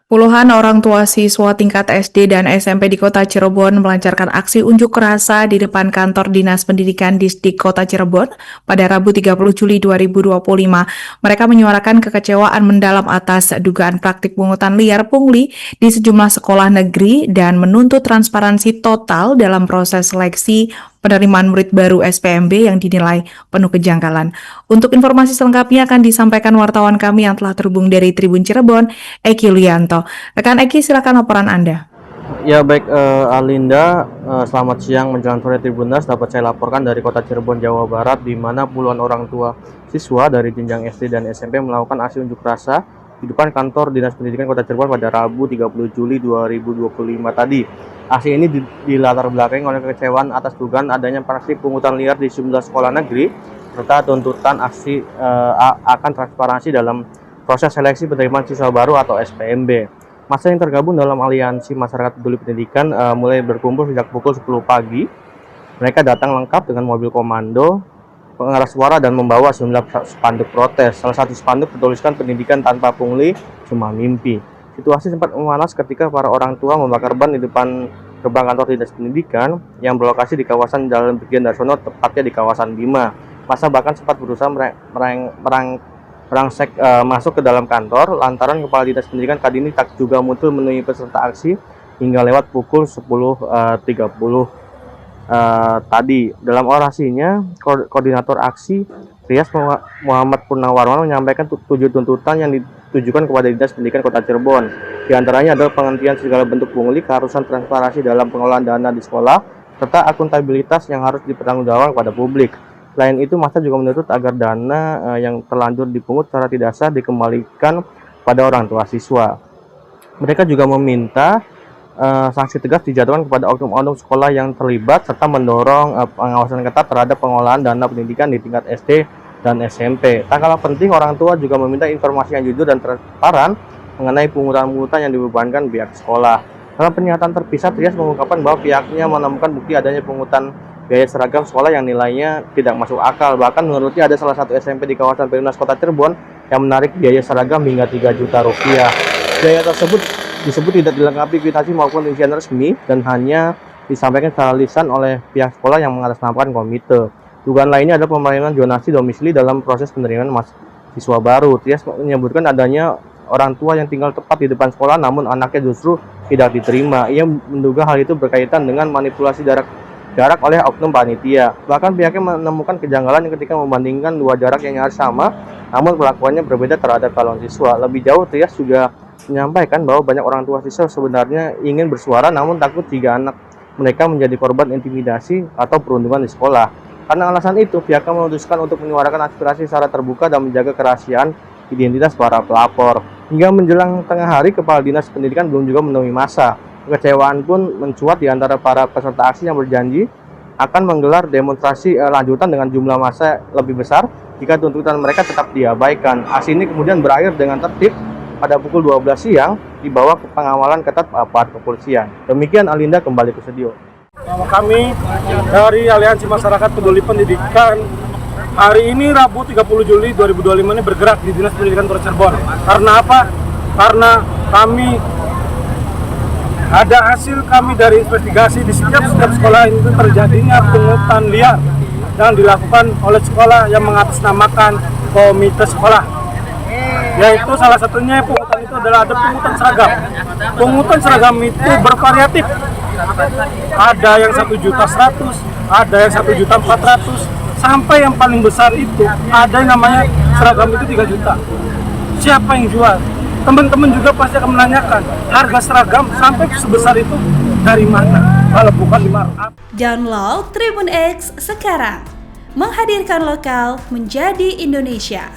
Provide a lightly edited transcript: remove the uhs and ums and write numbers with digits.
Puluhan orang tua siswa tingkat SD dan SMP di Kota Cirebon melancarkan aksi unjuk rasa di depan kantor Dinas Pendidikan Distrik Kota Cirebon pada Rabu 30 Juli 2025. Mereka menyuarakan kekecewaan mendalam atas dugaan praktik pungutan liar pungli di sejumlah sekolah negeri dan menuntut transparansi total dalam proses seleksi penerimaan murid baru SPMB yang dinilai penuh kejanggalan. Untuk informasi selengkapnya akan disampaikan wartawan kami yang telah terhubung dari Tribun Cirebon, Eki Lianto. Rekan Eki, silakan laporan Anda. Ya baik, Alinda, selamat siang menjelang sore Tribunas. Dapat saya laporkan dari Kota Cirebon, Jawa Barat, di mana puluhan orang tua siswa dari jenjang SD dan SMP melakukan aksi unjuk rasa di depan kantor Dinas Pendidikan Kota Cirebon pada Rabu 30 Juli 2025 tadi. Aksi ini dilatar belakangi oleh kekecewaan atas dugaan adanya praktik pungutan liar di sejumlah sekolah negeri serta tuntutan aksi akan transparansi dalam proses seleksi penerimaan siswa baru atau SPMB. Massa yang tergabung dalam Aliansi Masyarakat Peduli Pendidikan mulai berkumpul sejak pukul 10 pagi. Mereka datang lengkap dengan mobil komando, pengeras suara, dan membawa sejumlah spanduk protes. Salah satu spanduk bertuliskan "Pendidikan tanpa pungli cuma mimpi". Situasi sempat memanas ketika para orang tua membakar ban di depan gerbang kantor Dinas Pendidikan yang berlokasi di kawasan Jalan Brigjen Darsono, tepatnya di kawasan Bima. Massa bahkan sempat berusaha merangsek masuk ke dalam kantor lantaran Kepala Dinas Pendidikan Kadini tak juga muncul menemui peserta aksi hingga lewat pukul 10.30 tadi. Dalam orasinya, koordinator aksi Rias Muhammad Purnawarman menyampaikan 7 tuntutan yang ditujukan kepada Dinas Pendidikan Kota Cirebon. Di antaranya adalah penghentian segala bentuk pungli, keharusan transparansi dalam pengelolaan dana di sekolah, serta akuntabilitas yang harus dipertanggungjawabkan kepada publik. Selain itu, Massa juga menuntut agar dana yang terlanjur dipungut secara tidak sah dikembalikan pada orang tua siswa. Mereka juga meminta sanksi tegas dijatuhkan kepada oknum-oknum sekolah yang terlibat serta mendorong pengawasan ketat terhadap pengelolaan dana pendidikan di tingkat SD dan SMP. Tak kalah penting, orang tua juga meminta informasi yang jujur dan transparan mengenai pungutan-pungutan yang dibebankan pihak sekolah. Dalam pernyataan terpisah, Trias mengungkapkan bahwa pihaknya menemukan bukti adanya pungutan biaya seragam sekolah yang nilainya tidak masuk akal. Bahkan menurutnya ada salah satu SMP di kawasan Perumnas Kota Cirebon yang menarik biaya seragam hingga 3 juta rupiah. Biaya tersebut disebut tidak dilengkapi kwitansi maupun rincian resmi dan hanya disampaikan secara lisan oleh pihak sekolah yang mengatasnamakan komite. Dugaan lainnya adalah pemberian zonasi domisili dalam proses penerimaan siswa baru. Trias menyebutkan adanya orang tua yang tinggal tepat di depan sekolah namun anaknya justru tidak diterima. Ia menduga hal itu berkaitan dengan manipulasi jarak oleh oknum panitia. Bahkan pihaknya menemukan kejanggalan ketika membandingkan dua jarak yang nyaris sama, namun perlakuannya berbeda terhadap calon siswa. Lebih jauh, Trias juga menyampaikan bahwa banyak orang tua siswa sebenarnya ingin bersuara namun takut jika anak mereka menjadi korban intimidasi atau perundungan di sekolah. Karena alasan itu, pihaknya memutuskan untuk menyuarakan aspirasi secara terbuka dan menjaga kerahasiaan identitas para pelapor. Hingga menjelang tengah hari, Kepala Dinas Pendidikan belum juga menemui Massa. Kekecewaan pun mencuat di antara para peserta aksi yang berjanji akan menggelar demonstrasi lanjutan dengan jumlah massa lebih besar jika tuntutan mereka tetap diabaikan. Aksi ini kemudian berakhir dengan tertib pada pukul 12 siang di bawah pengawalan ketat aparat kepolisian. Demikian Alinda, kembali ke studio. Kami dari Aliansi Masyarakat Peduli Pendidikan hari ini Rabu 30 Juli 2025 ini bergerak di Dinas Pendidikan Kota Cirebon. Karena apa? Karena kami ada hasil kami dari investigasi di setiap sekolah itu terjadinya pungutan liar yang dilakukan oleh sekolah yang mengatasnamakan komite sekolah. Yaitu salah satunya pungutan itu adalah ada pungutan seragam. Pungutan seragam itu bervariatif. Ada yang 1.100.000, ada yang 1.400.000, sampai yang paling besar itu ada yang namanya seragam itu 3 juta. Siapa yang jual? Teman-teman juga pasti akan menanyakan harga seragam sampai sebesar itu dari mana kalau bukan di markup. Download Tribun X sekarang, menghadirkan lokal menjadi Indonesia.